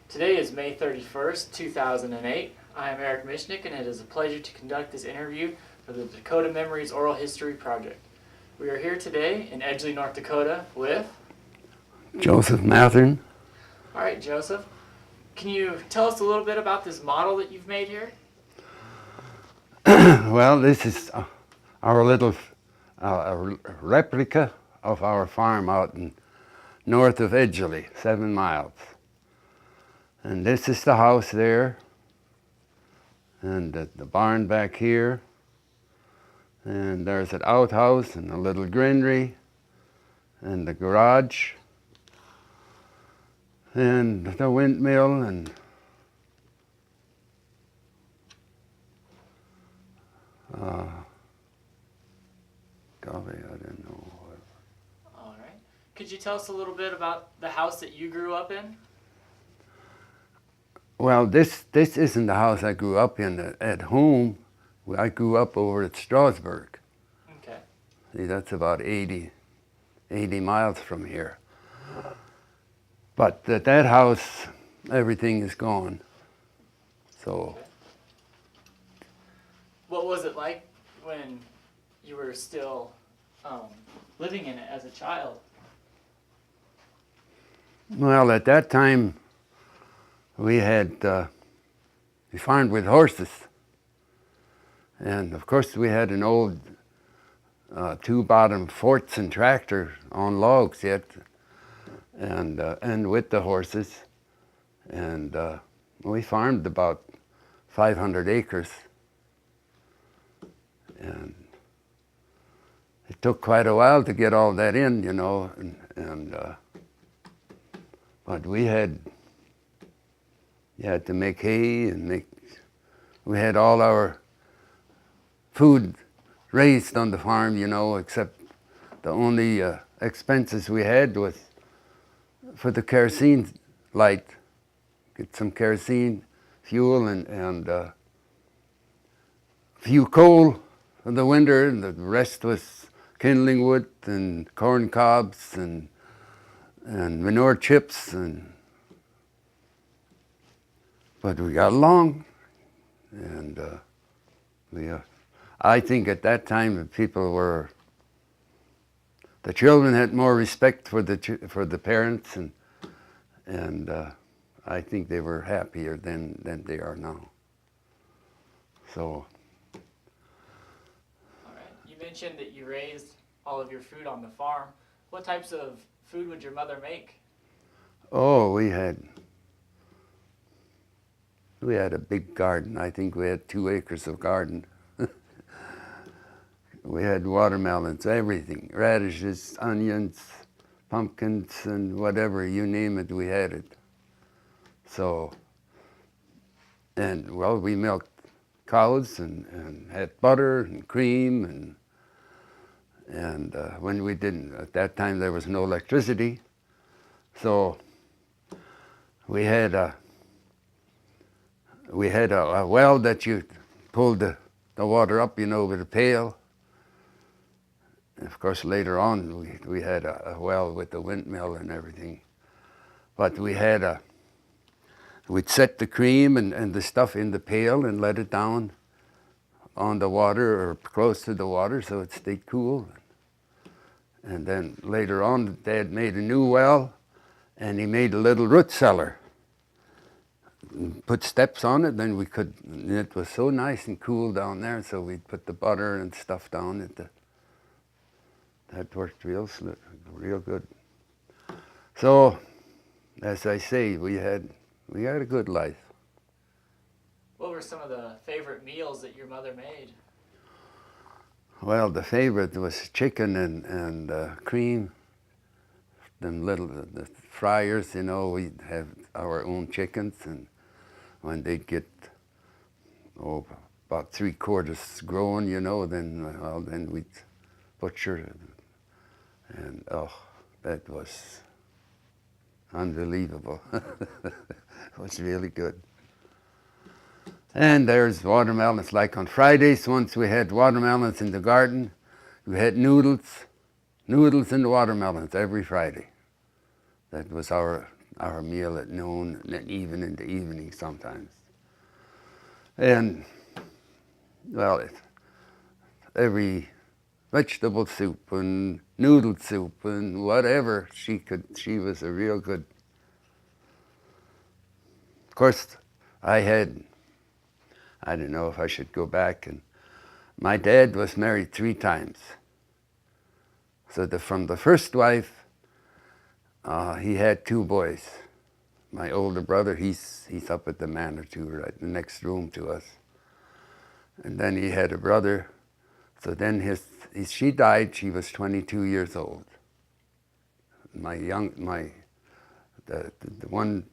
Today is May 31st, 2008. I am Eric Mishnick, and it is a pleasure to conduct this interview for the Dakota Memories Oral History Project. We are here today in Edgeley, North Dakota with Joseph Mathern. All right, Joseph. Can you tell us a little bit about this model that you've made here? Well, this is our little replica of our farm out in north of Edgeley, 7 miles. And this is the house there, and the barn back here, and there's an outhouse and a little granary, and the garage, and the windmill, and golly, I don't know. All right. Could you tell us a little bit about the house that you grew up in? Well, this isn't the house I grew up in. At home, I grew up over at Strasburg. Okay. See, that's about 80 miles from here. But at that house, everything is gone. So, Okay. What was it like when you were still living in it as a child? well, at that time, we farmed with horses. And of course, we had an old two-bottom Fortson tractor on logs yet, and with the horses. And we farmed about 500 acres. And it took quite a while to get all that in, you know, but you had to make hay and we had all our food raised on the farm, you know, except the only expenses we had was for the kerosene light. Get some kerosene fuel and a few coal for the winter, and the rest was kindling wood and corn cobs and manure chips, but we got along, and I think at that time the children had more respect for the parents, and I think they were happier than they are now. So. All right. You mentioned that you raised all of your food on the farm. What types of food would your mother make? Oh, we had a big garden. I think we had 2 acres of garden. We had watermelons, everything, radishes, onions, pumpkins, and whatever, you name it, we had it. So, and well, we milked cows and had butter and cream, and when we didn't, at that time there was no electricity, so we had a well that you pulled the water up, you know, with a pail. And of course, later on, we had a well with the windmill and everything. But we'd set the cream and the stuff in the pail and let it down on the water or close to the water so it stayed cool. And then later on, Dad made a new well, and he made a little root cellar. Put steps on it, then it was so nice and cool down there, so we'd put the butter and stuff down at that worked real good. So, as I say, we had a good life. What were some of the favorite meals that your mother made? Well, the favorite was chicken and cream. The fryers, you know, we'd have our own chickens, and when they'd get about 3/4 grown, you know, then we'd butcher, and that was unbelievable. It was really good. And there's watermelons. Like on Fridays, once we had watermelons in the garden, we had noodles and watermelons every Friday. That was our our meal at noon, and then even in the evening sometimes. And, well, every vegetable soup and noodle soup and whatever she was a real good. Of course, I don't know if I should go back, and my dad was married 3 times. So from the first wife, he had 2 boys. My older brother, he's up at the manor too, right the next room to us. And then he had a brother. So then she died. She was 22 years old. The one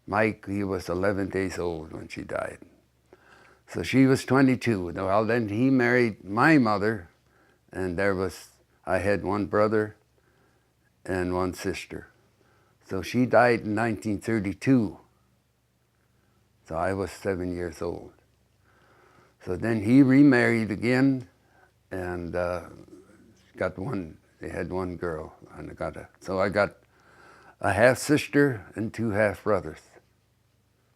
Mike, he was 11 days old when she died. So she was 22. Well, then he married my mother, and I had 1 brother and 1 sister. So she died in 1932. So I was 7 years old. So then he remarried again, and they had 1 girl, and so I got a half sister and 2 half brothers.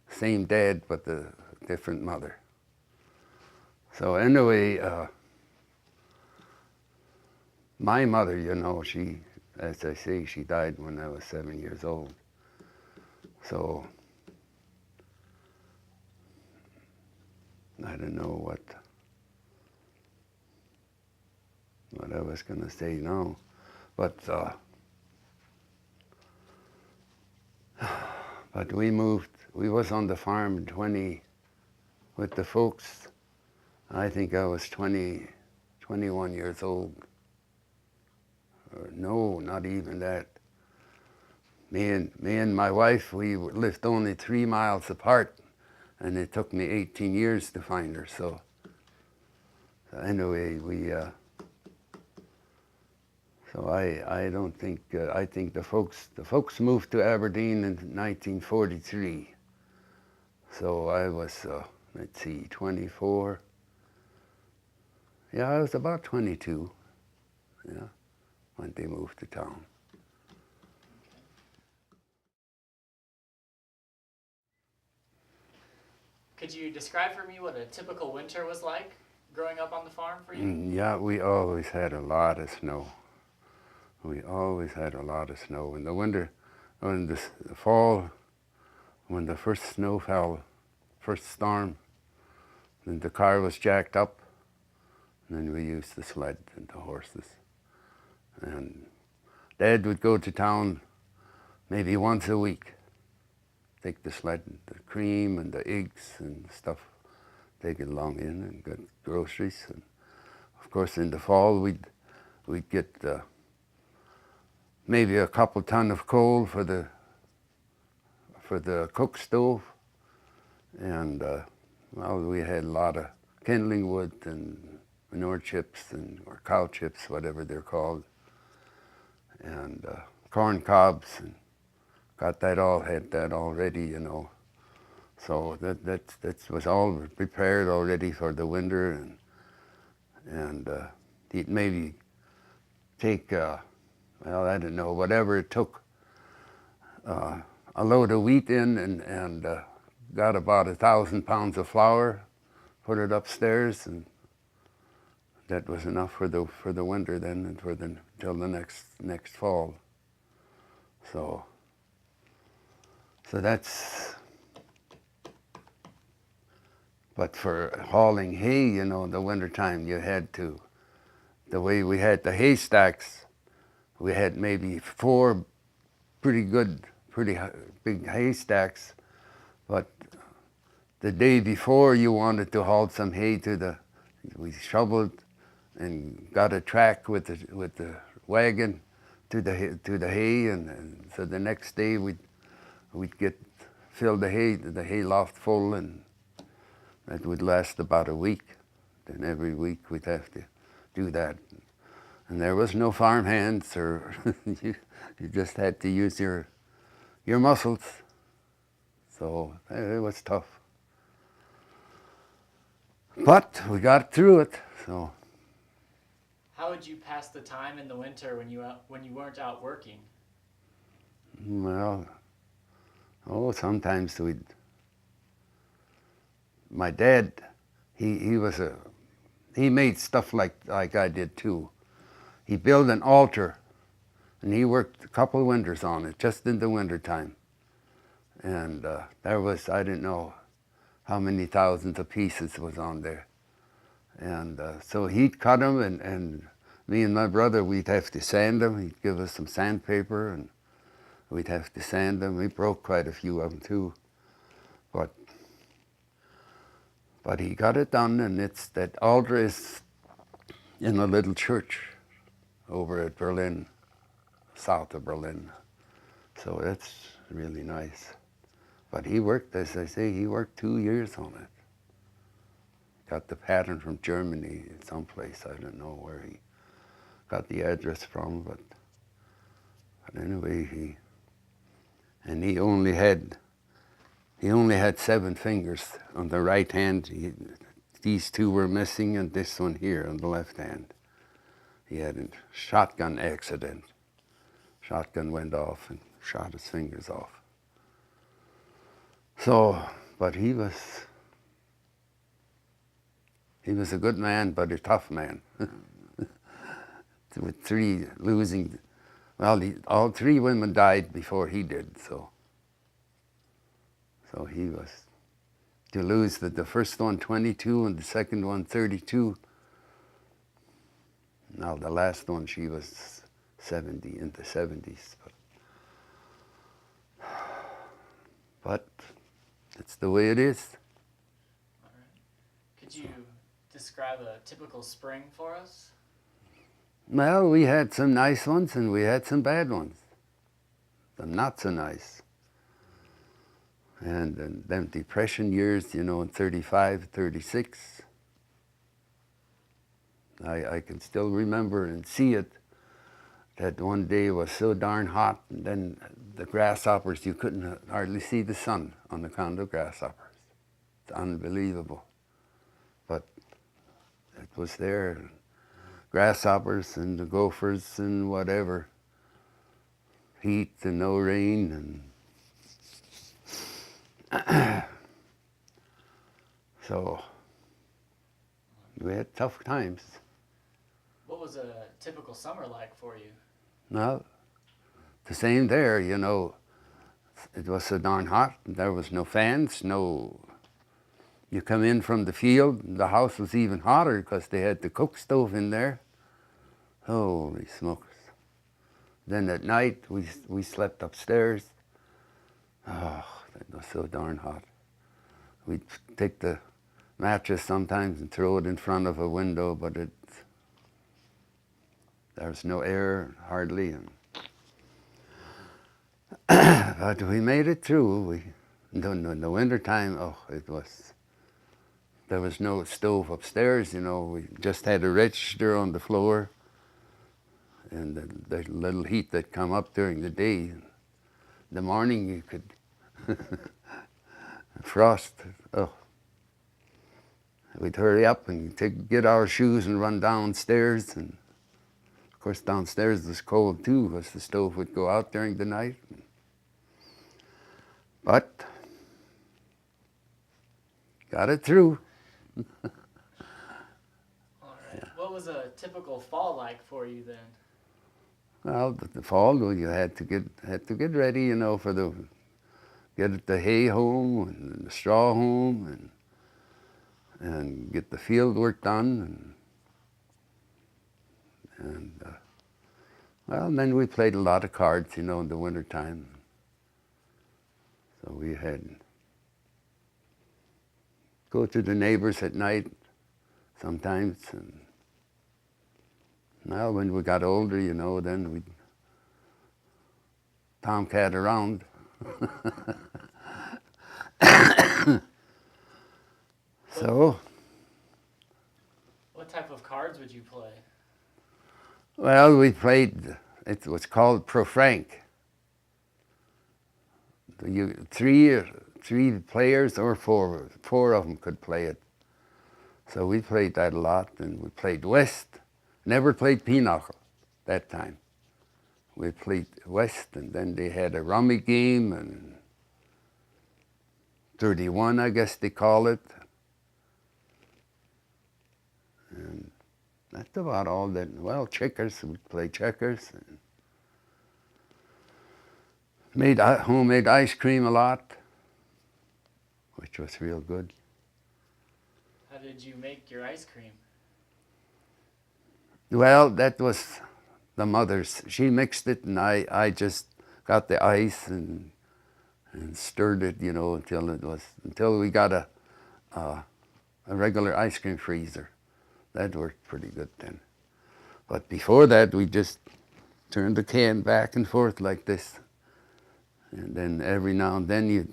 Same dad, but a different mother. So anyway, my mother, she, as I say, she died when I was 7 years old. So I don't know what I was going to say now, but we moved. We was on the farm with the folks. I think I was 21 years old. Or no, not even that. Me and my wife, we lived only 3 miles apart, and it took me 18 years to find her. So anyway, so I don't think I think the folks moved to Aberdeen in 1943. So I was let's see, 24. Yeah, I was about 22. Yeah, when they moved to town. Could you describe for me what a typical winter was like growing up on the farm for you? Yeah, we always had a lot of snow. We always had a lot of snow. In the winter, in the fall, when the first snow fell, first storm, then the car was jacked up, and then we used the sled and the horses. And Dad would go to town maybe once a week, take the sled, the cream and the eggs and stuff, take it along in and get groceries. And of course, in the fall, we'd get maybe a couple ton of coal for the cook stove, and well, we had a lot of kindling wood and manure chips or cow chips, whatever they're called, and corn cobs, and had that all ready, So that was all prepared already for the winter, and he'd maybe take well, I don't know, whatever it took, a load of wheat in, and got about 1,000 pounds of flour, put it upstairs, and that was enough for the winter then, and till the next fall. So that's. But for hauling hay, the wintertime, you had to. The way we had the haystacks, we had maybe 4 pretty big haystacks, but the day before you wanted to haul some hay we shoveled and got a track with the wagon to the hay, and so the next day we'd fill the hay loft full, and that would last about a week. Then every week we'd have to do that. And there was no farm hands, or you just had to use your muscles. So it was tough. But we got through it. So. How would you pass the time in the winter when you weren't out working? Well, Oh, sometimes my dad, he made stuff like I did too. He built an altar, and he worked a couple of winters on it, just in the winter time. And there was, I didn't know how many thousands of pieces was on there. And so he'd cut them, and me and my brother, we'd have to sand them. He'd give us some sandpaper, and we'd have to sand them. We broke quite a few of them too. But he got it done, and that altar is in a little church over at Berlin, south of Berlin. So that's really nice. But he worked, as I say, he worked 2 years on it. Got the pattern from Germany, someplace. I don't know where he got the address from, but anyway, he only had 7 fingers on the right hand. These 2 were missing, and this one here on the left hand. He had a shotgun accident. Shotgun went off and shot his fingers off. So, but he was a good man, but a tough man. With 3 losing, well, all 3 women died before he did, so he was, to lose the first one 22 and the second one 32. Now the last one, she was 70, in the 70s. But it's the way it is. All right. Could you describe a typical spring for us? Well, we had some nice ones and we had some bad ones. Some not so nice. And them depression years, in 35, 36, I can still remember and see it, that one day was so darn hot, and then the grasshoppers, you couldn't hardly see the sun on account of grasshoppers. It's unbelievable. But it was there. Grasshoppers and the gophers and whatever. Heat and no rain, and so we had tough times. What was a typical summer like for you? No, the same there, It was so darn hot. There was no fans, you come in from the field, the house was even hotter because they had the cook stove in there. Holy smokes. Then at night, we slept upstairs. Oh, that was so darn hot. We'd take the mattress sometimes and throw it in front of a window, but there was no air, hardly. But we made it through. In the wintertime, there was no stove upstairs, We just had a register on the floor, and the little heat that come up during the day. In the morning, you could frost. We'd hurry up and get our shoes and run downstairs. And of course, downstairs was cold too, because the stove would go out during the night. But got it through. All right. Yeah. What was a typical fall like for you then? Well, the fall, you had to get ready, get the hay home and the straw home, and get the field work done, and then we played a lot of cards, in the wintertime. So we had go to the neighbors at night sometimes, and now when we got older, then we'd tomcat around. So. What type of cards would you play? Well, we played, it was called Pro Frank. Three players or four of them could play it. So we played that a lot, and we played West. Never played Pinochle that time. We played West, and then they had a rummy game, and 31, I guess they call it. And that's about all that. Well, checkers, we play checkers. And made homemade ice cream a lot, which was real good. How did you make your ice cream? Well, that was the mother's. She mixed it, and I just got the ice and stirred it, you know, until we got a regular ice cream freezer. That worked pretty good then. But before that, we just turned the can back and forth like this. And then every now and then you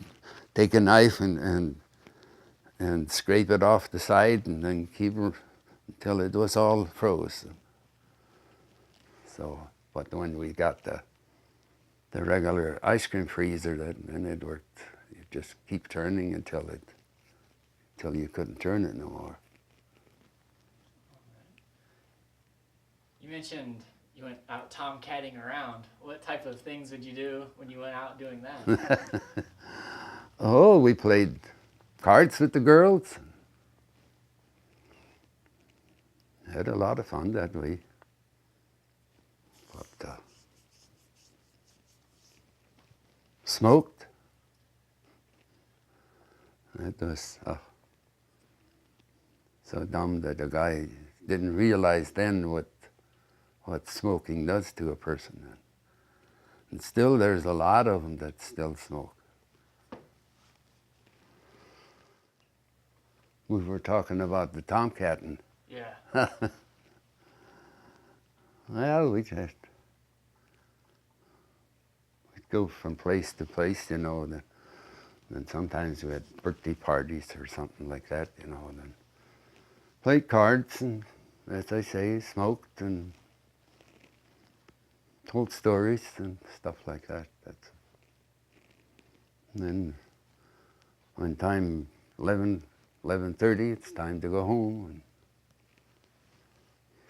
take a knife and scrape it off the side and then keep it until it was all froze. So, but when we got the regular ice cream freezer, then it worked. You just keep turning until you couldn't turn it no more. You mentioned you went out tomcatting around. What type of things would you do when you went out doing that? Oh, we played cards with the girls. Had a lot of fun that way. But smoked. It was so dumb that the guy didn't realize then what smoking does to a person. And still there's a lot of them that still smoke. We were talking about the tomcatting. Yeah. Well, we'd go from place to place, you know, and sometimes we had birthday parties or something like that, you know, and then played cards and, as I say, smoked and told stories and stuff like that. And then when time 11:30, it's time to go home. And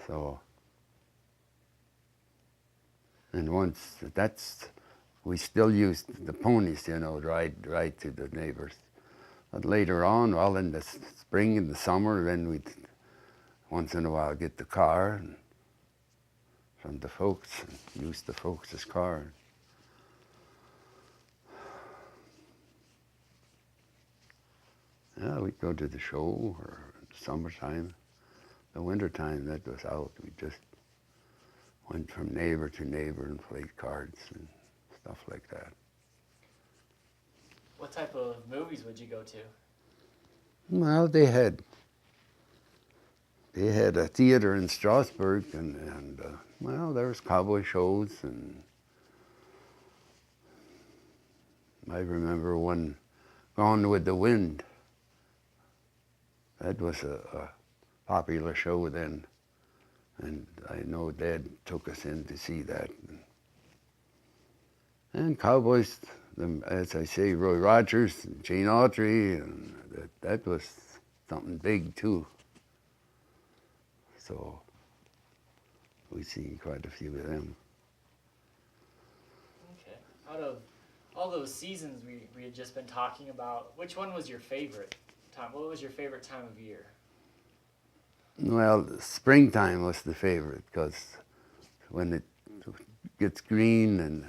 so, and once we still used the ponies, you know, to ride to the neighbors. But later on, well, in the spring and the summer, then we'd once in a while get the car from the folks and use the folks' car. Yeah, we'd go to the show or summertime. The wintertime, that was out. We just went from neighbor to neighbor and played cards and stuff like that. What type of movies would you go to? Well, they had a theater in Strasbourg, and well, there was cowboy shows, and I remember one, Gone with the Wind. That was a popular show then, and I know Dad took us in to see that. And cowboys, as I say, Roy Rogers and Gene Autry, and that was something big too. So we've seen quite a few of them. Okay. Out of all those seasons we had just been talking about, which one was your favorite time? What was your favorite time of year? Well, springtime was the favorite because when it gets green and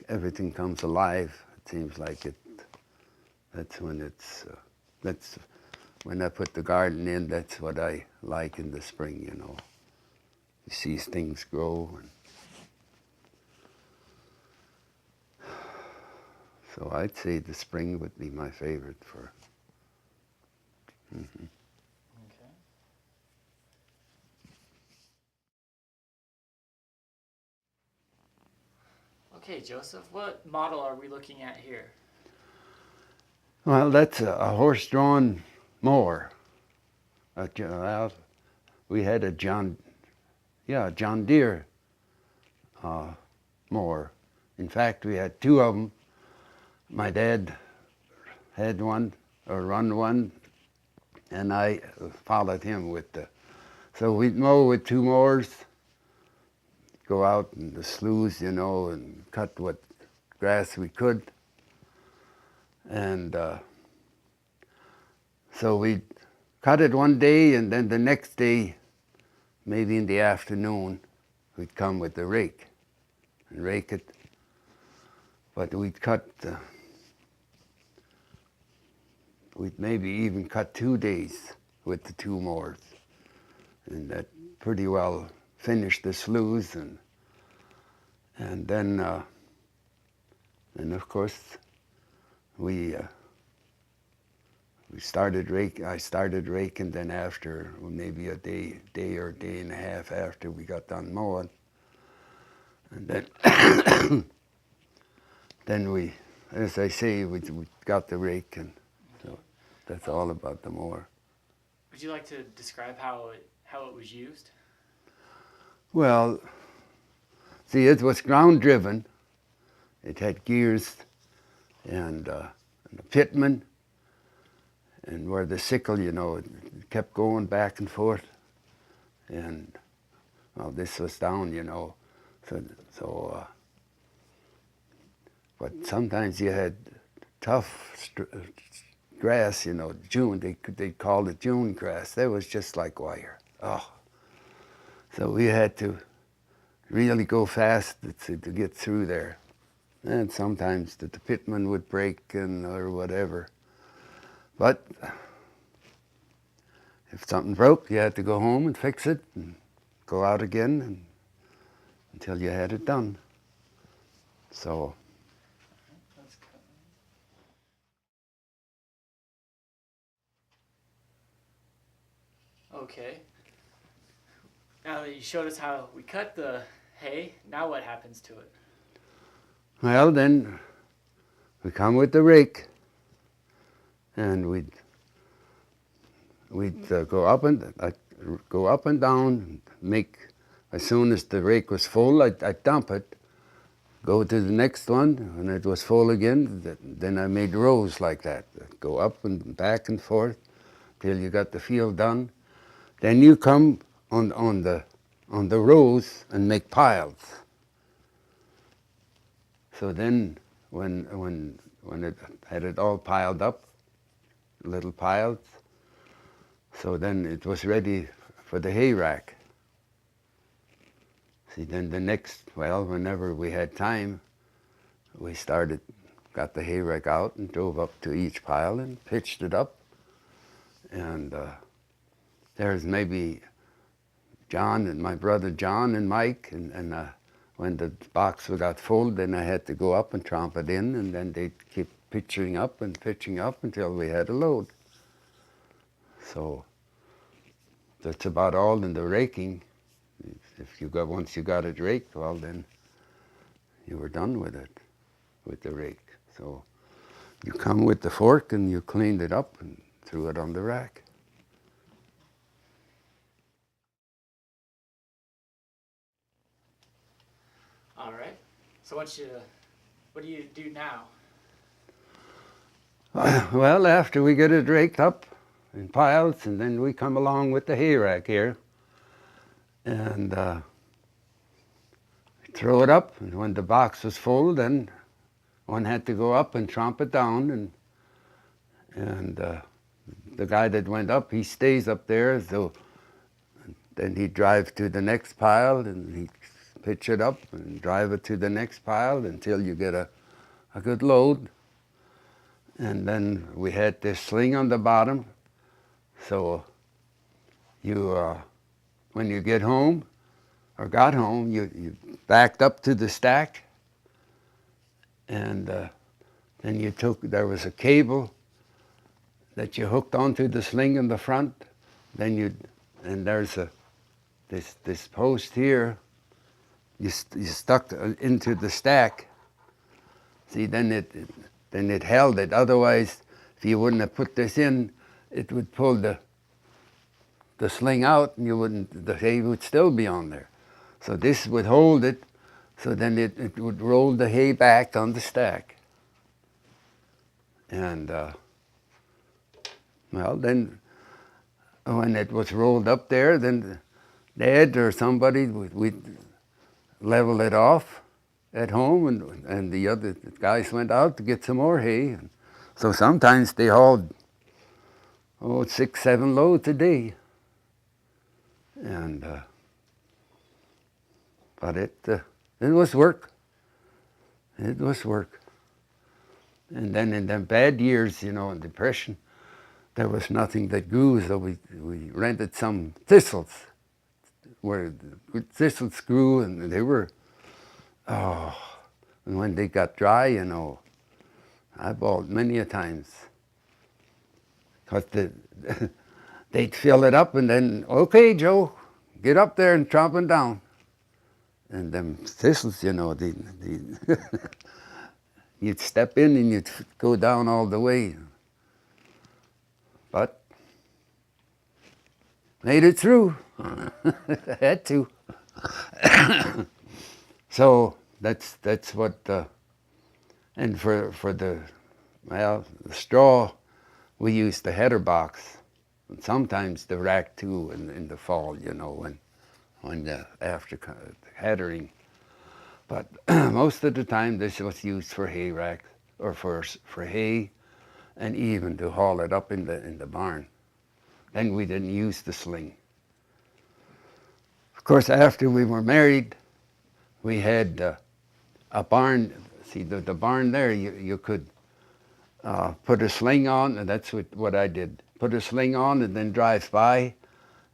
everything comes alive, it seems like it. That's when when I put the garden in. That's what I like in the spring, you know. You see things grow. So I'd say the spring would be my favorite for. Mm-hmm. Okay. Okay, Joseph, what model are we looking at here? Well, that's a horse-drawn mower. Well, we had a John Deere mower. In fact, we had two of them. My dad had one, or run one, and I followed him with so we'd mow with two mowers, go out in the sloughs, you know, and cut what grass we could. And so we'd cut it one day, and then the next day, maybe in the afternoon, we'd come with the rake and rake it. But we'd maybe even cut 2 days with the 2 mowers. And that pretty well finished the sloughs. And then of course, we started raking. I started raking then after maybe a day or a day and a half after we got done mowing. And then then we, as I say, we got the rake, and so that's all about the mower. Would you like to describe how it was used? Well, see, it was ground driven. It had gears and a pitman, and where the sickle, you know, it kept going back and forth. And well, this was down, you know, so but sometimes you had tough grass, you know, June. They called it June grass. That was just like wire. Oh, so we had to really go fast to get through there. And sometimes the pitman would break or whatever. But if something broke, you had to go home and fix it and go out again until you had it done. So. Okay. Now that you showed us how we cut the hay, now what happens to it? Well, then we come with the rake, and we'd go up and down, and make, as soon as the rake was full, I'd dump it, go to the next one. When it was full again, then I made rows like that. Go up and back and forth till you got the field done. Then you come on the rows and make piles. So then when it had it all piled up, little piles, so then it was ready for the hay rack. See, then whenever we had time, we got the hay rack out and drove up to each pile and pitched it up. And there's maybe John and my brother John and Mike, and when the box got full, then I had to go up and tromp it in, and then they'd keep pitching up until we had a load. So that's about all in the raking. Once you got it raked, well, then you were done with it, with the rake. So you come with the fork and you cleaned it up and threw it on the rack. All right. So what do you do now? Well, after we get it raked up in piles, and then we come along with the hay rack here, and throw it up. And when the box was full, then one had to go up and tromp it down, and the guy that went up, he stays up there, so then he'd drive to the next pile, and he'd pitch it up and drive it to the next pile until you get a good load. And then we had this sling on the bottom, so when you got home, you backed up to the stack, and then there was a cable that you hooked onto the sling in the front. And there's this post here. You stuck into the stack. See, then it held it. Otherwise, if you wouldn't have put this in, it would pull the sling out, and the hay would still be on there. So this would hold it, so then it would roll the hay back on the stack. And well, then when it was rolled up there, then Dad or somebody we'd level it off at home, and the other guys went out to get some more hay. And So sometimes they hauled 6, 7 loads a day, and but it was work. It was work. And then in them bad years, in Depression, there was nothing that grew, so we rented some thistles, where the thistles grew, and they were, and when they got dry, I bawled many a times. Because they'd fill it up, and then, okay, Joe, get up there and chomp it down. And them thistles, you'd step in and you'd go down all the way. But made it through. Had to. So that's what. And for the straw, we used the header box, and sometimes the rack too in the fall. After headering. But most of the time, this was used for hay racks, or for hay, and even to haul it up in the barn. Then we didn't use the sling. Of course, after we were married, we had a barn. See, the barn there, you could put a sling on, and that's what I did. Put a sling on and then drive by,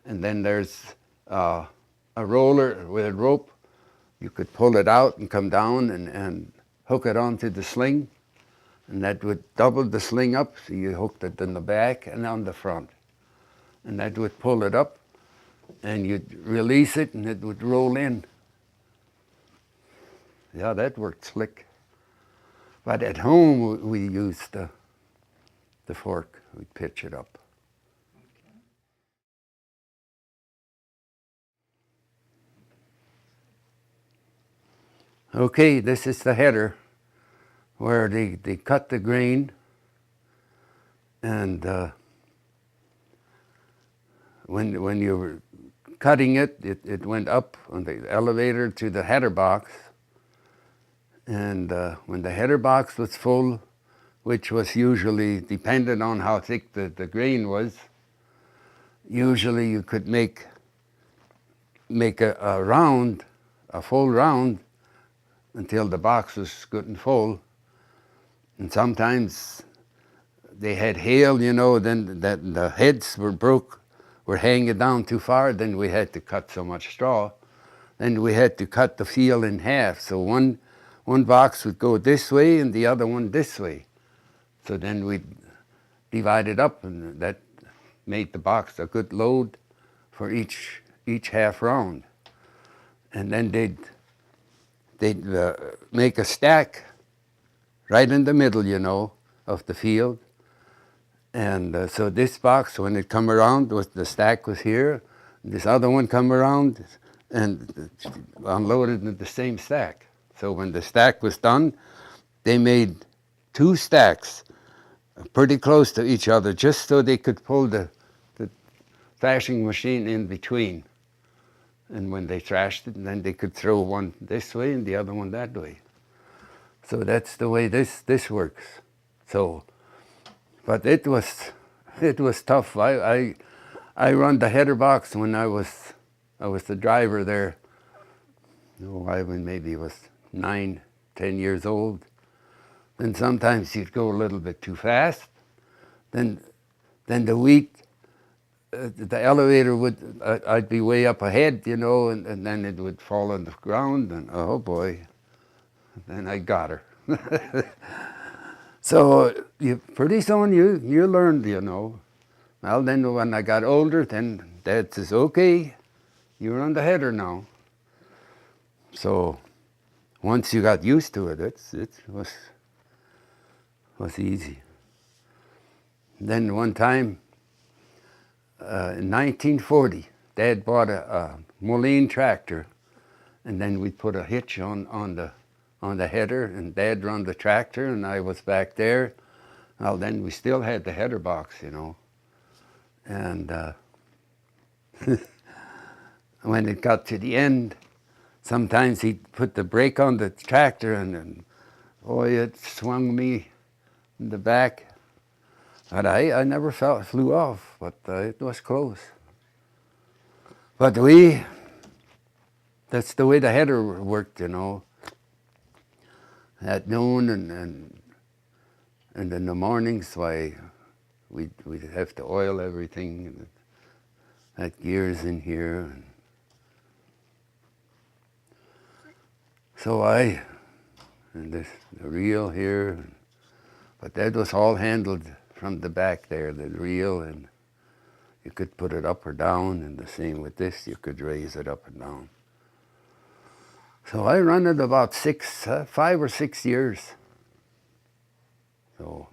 and then there's a roller with a rope. You could pull it out and come down and hook it onto the sling, and that would double the sling up, so you hooked it in the back and on the front. And that would pull it up, and you'd release it, and it would roll in. Yeah, that worked slick. But at home, we used the fork. We'd pitch it up. Okay, this is the header where they cut the grain, and when you were cutting it went up on the elevator to the header box, and when the header box was full, which was usually dependent on how thick the grain was, usually you could make a round, a full round, until the box was good and full. And sometimes they had hail, then the heads were hanging down too far, then we had to cut so much straw. Then we had to cut the field in half. So one box would go this way and the other one this way. So then we'd divide it up, and that made the box a good load for each half round. And then they'd make a stack right in the middle, of the field. And so this box, when it come around, the stack was here. This other one come around and unloaded in the same stack. So when the stack was done, they made 2 stacks pretty close to each other, just so they could pull the thrashing machine in between. And when they thrashed it, then they could throw one this way and the other one that way. So that's the way this works. So, but it was tough. I run the header box when I was the driver there. I maybe was 9, 10 years old. Then sometimes you'd go a little bit too fast. Then the wheat, the elevator I'd be way up ahead, and then it would fall on the ground, and oh boy, then I got her. So pretty soon you learned, Well, then when I got older, then Dad says, okay, you're on the header now. So once you got used to it, it was easy. Then one time, in 1940, Dad bought a Moline tractor, and then we put a hitch on the header, and Dad run the tractor, and I was back there. Well, then we still had the header box, and when it got to the end, sometimes he'd put the brake on the tractor, and then, boy, it swung me in the back. But I never flew off, but it was close. But that's the way the header worked, you know. At noon and in the mornings, why, we'd have to oil everything. And had gears in here. And so and the reel here. But that was all handled from the back there, the reel, and you could put it up or down, and the same with this, you could raise it up and down. So I run it about 5 or 6 years. So,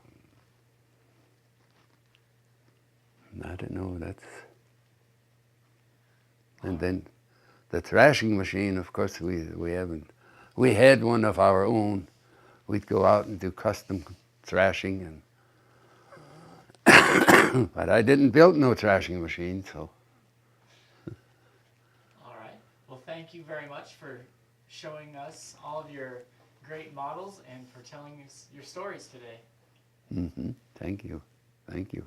I don't know, and then the thrashing machine, of course, we had one of our own. We'd go out and do custom thrashing, but I didn't build no thrashing machine, so. All right. Well, thank you very much for showing us all of your great models and for telling us your stories today. Thank you. Thank you.